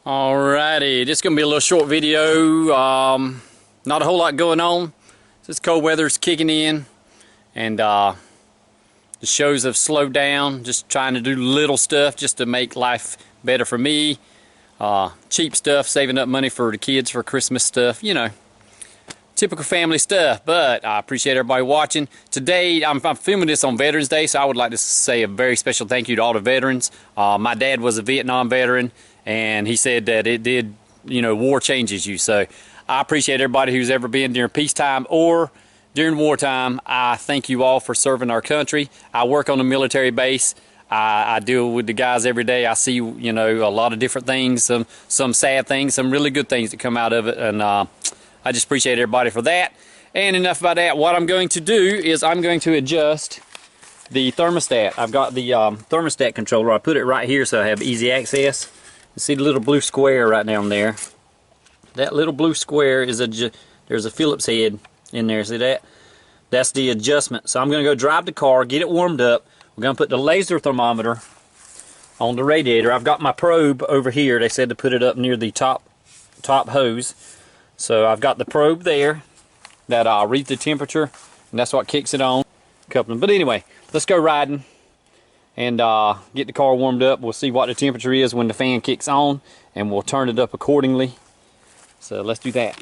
Alrighty, this is going to be a little short video. Not a whole lot going on. This cold weather's kicking in, and the shows have slowed down. Just trying to do little stuff just to make life better for me. Cheap stuff, saving up money for the kids for Christmas stuff, you know. Typical family stuff, but I appreciate everybody watching. Today, I'm filming this on Veterans Day, so I would like to say a very special thank you to all the veterans. My dad was a Vietnam veteran, and he said that it did, you know, war changes you. So I appreciate everybody who's ever been during peacetime or during wartime. I thank you all for serving our country. I work on a military base. I deal with the guys every day. I see, you know, a lot of different things, some sad things, some really good things that come out of it, and I just appreciate everybody for that. And enough about that. What I'm going to do is I'm going to adjust the thermostat. I've got the thermostat controller. I put it right here so I have easy access. You see the little blue square right down there? That little blue square is there's a Phillips head in there. See that? That's the adjustment. So I'm going to go drive the car, get it warmed up. We're going to put the laser thermometer on the radiator. I've got my probe over here. They said to put it up near the top hose. So I've got the probe there that reads the temperature, and that's what kicks it on. Coupling. But anyway, let's go riding and get the car warmed up. We'll see what the temperature is when the fan kicks on, and we'll turn it up accordingly. So let's do that.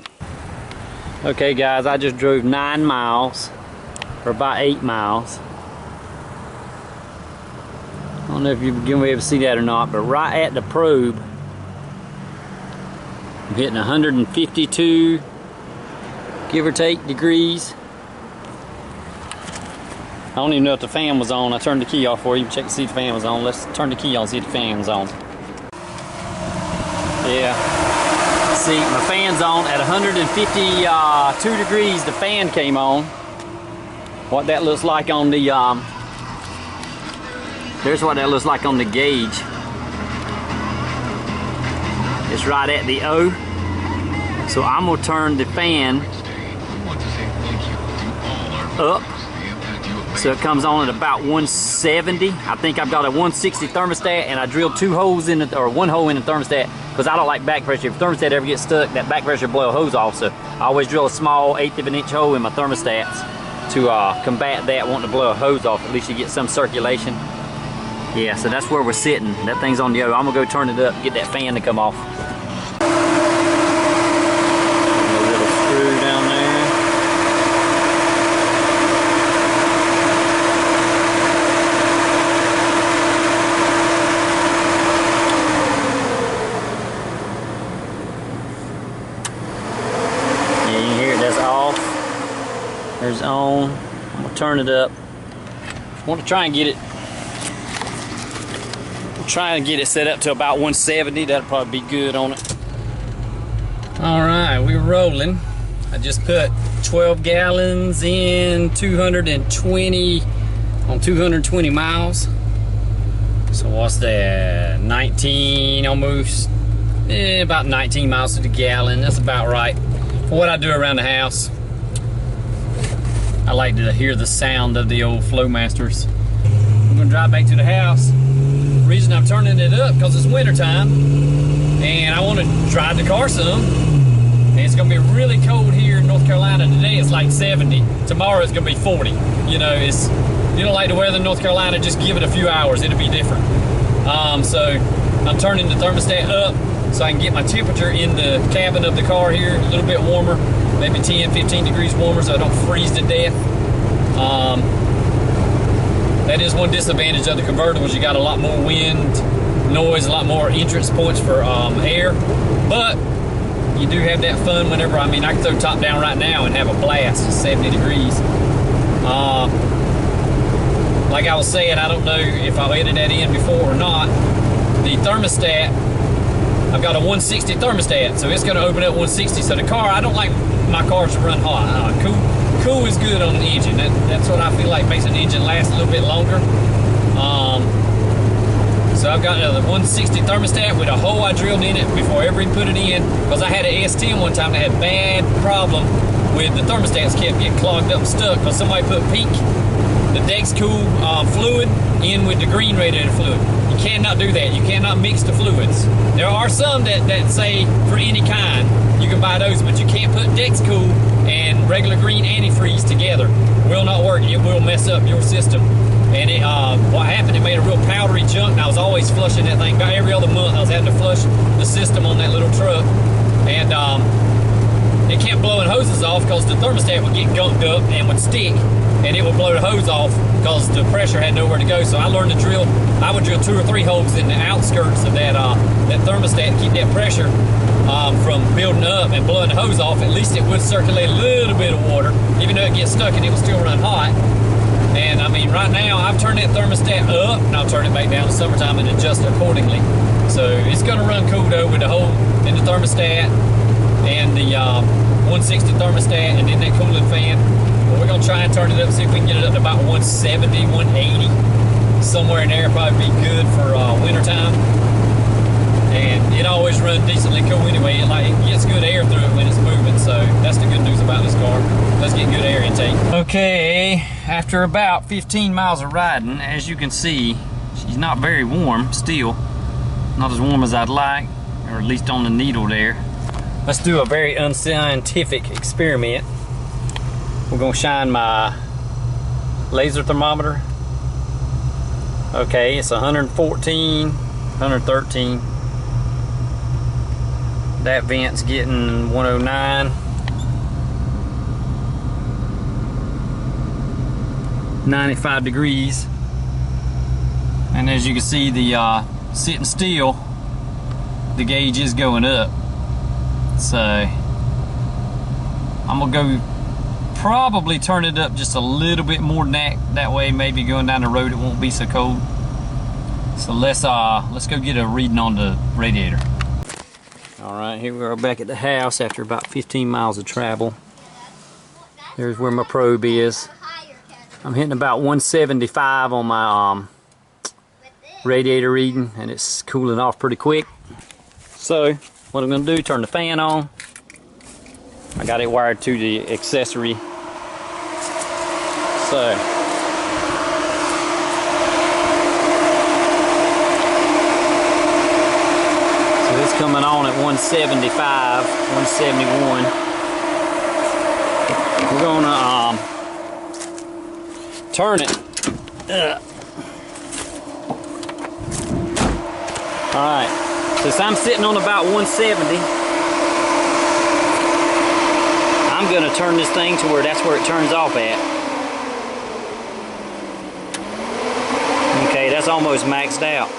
Okay guys, I just drove 9 miles, or about 8 miles. I don't know if you're going to be able to see that or not, but right at the probe, I'm hitting 152, give or take, degrees. I don't even know if the fan was on. I turned the key off for you. Check to see if the fan was on. Let's turn the key on, see if the fan's on. Yeah. See, my fan's on at 152 degrees. The fan came on. What that looks like on the, there's what that looks like on the gauge. It's right at the O. So I'm going to turn the fan up so it comes on at about 170. I think I've got a 160 thermostat, and I drilled 2 holes in it, or 1 hole in the thermostat, because I don't like back pressure. If the thermostat ever gets stuck, that back pressure will blow a hose off. So I always drill a small 1/8 of an inch hole in my thermostats to combat that wanting to blow a hose off. At least you get some circulation. Yeah, so that's where we're sitting. That thing's on the O. I'm gonna go turn it up, get that fan to come off. A little screw down there. Yeah, you can hear it. That's off. There's on. I'm gonna turn it up. I want to try and get it. Trying to get it set up to about 170. That'll probably be good on it. Alright, we're rolling. I just put 12 gallons in 220 on 220 miles. So what's that? 19 almost. About 19 miles to the gallon. That's about right. For what I do around the house, I like to hear the sound of the old Flowmasters. I'm gonna drive back to the house. Reason I'm turning it up because it's winter time and I want to drive the car some, and it's gonna be really cold here in North Carolina. Today it's like 70. Tomorrow it's gonna be 40. You know, you don't like the weather in North Carolina, just give it a few hours, it'll be different. So I'm turning the thermostat up so I can get my temperature in the cabin of the car here a little bit warmer, maybe 10-15 degrees warmer, so I don't freeze to death. That is one disadvantage of the convertibles. You got a lot more wind, noise, a lot more entrance points for air. But you do have that fun whenever, I mean, I can throw top down right now and have a blast. It's 70 degrees. Like I was saying, I don't know if I'll edit that in before or not. The thermostat, I've got a 160 thermostat, so it's going to open up 160. So the car, I don't like my cars to run hot. Cool is good on an engine. That's what I feel like makes an engine last a little bit longer. So I've got a 160 thermostat with a hole I drilled in it before I ever put it in, because I had an S10 one time that had bad problem with the thermostats kept getting clogged up and stuck because somebody put peak the Dexcool fluid in with the green radiator fluid. You cannot do that. You cannot mix the fluids. There are some that say for any kind you can buy those, but you can't put Dexcool and regular green antifreeze together. It will not work. It will mess up your system. And it, what happened, it made a real powdery junk, and I was always flushing that thing. About every other month I was having to flush the system on that little truck. And it kept blowing hoses off because the thermostat would get gunked up and would stick, and it would blow the hose off because the pressure had nowhere to go. So I learned to drill. I would drill 2 or 3 holes in the outskirts of that thermostat to keep that pressure from building up and blowing the hose off. At least it would circulate a little bit of water, even though it gets stuck and it will still run hot. And I mean, right now I've turned that thermostat up, and I'll turn it back down in the summertime and adjust accordingly. So it's going to run cool though, with the hole in the thermostat and the 160 thermostat, and then that cooling fan. But we're going to try and turn it up, see if we can get it up to about 170, 180, somewhere in there. Probably be good for winter time. And it always runs decently cool anyway. It gets good air through it when it's moving, so that's the good news about this car. Let's get good air intake. Okay, after about 15 miles of riding, as you can see, she's not very warm still. Not as warm as I'd like, or at least on the needle there. Let's do a very unscientific experiment. We're gonna shine my laser thermometer. Okay, it's 114, 113. That vent's getting 109. 95 degrees. And as you can see, the sitting still, the gauge is going up. So I'm gonna go probably turn it up just a little bit more than that. That way maybe going down the road it won't be so cold. So let's go get a reading on the radiator. Alright, here we are back at the house after about 15 miles of travel. There's where my probe is. I'm hitting about 175 on my radiator reading, and it's cooling off pretty quick. So what I'm going to do, turn the fan on. I got it wired to the accessory. So it's coming on at 175, 171. We're gonna turn it. Alright, since I'm sitting on about 170, I'm gonna turn this thing to where that's where it turns off at. Okay, that's almost maxed out.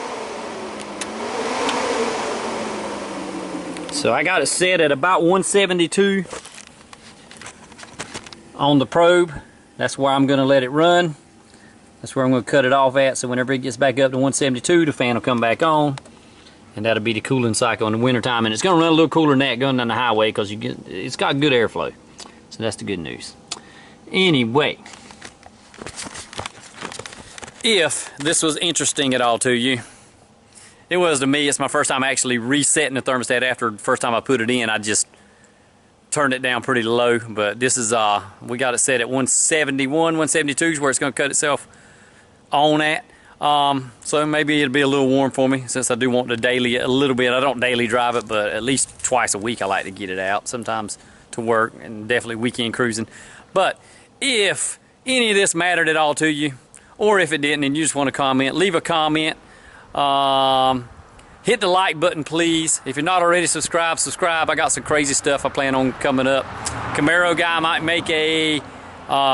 So I got it set at about 172 on the probe. That's where I'm going to let it run. That's where I'm going to cut it off at, so whenever it gets back up to 172, the fan will come back on. And that'll be the cooling cycle in the wintertime. And it's going to run a little cooler than that going down the highway because it's got good airflow. So that's the good news. Anyway, if this was interesting at all to you, it was to me. It's my first time actually resetting the thermostat after the first time I put it in. I just turned it down pretty low, but this is we got it set at 171, 172 is where it's going to cut itself on at. So maybe it'll be a little warm for me since I do want to daily a little bit. I don't daily drive it, but at least twice a week I like to get it out, sometimes to work and definitely weekend cruising. But if any of this mattered at all to you, or if it didn't and you just want to comment, leave a comment. Hit the like button, please. If you're not already subscribed, subscribe. I got some crazy stuff I plan on coming up. Camaro guy might make a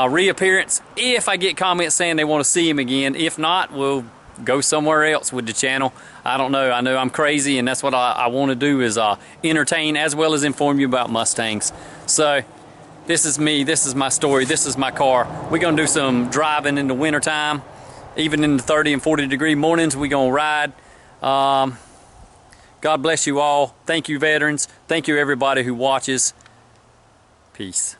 reappearance if I get comments saying they want to see him again. If not, we'll go somewhere else with the channel. I don't know. I know I'm crazy, and that's what I want to do is entertain as well as inform you about Mustangs. So this is me. This is my story. This is my car. We're going to do some driving in the wintertime. Even in the 30 and 40 degree mornings, we're going to ride. God bless you all. Thank you, veterans. Thank you, everybody who watches. Peace.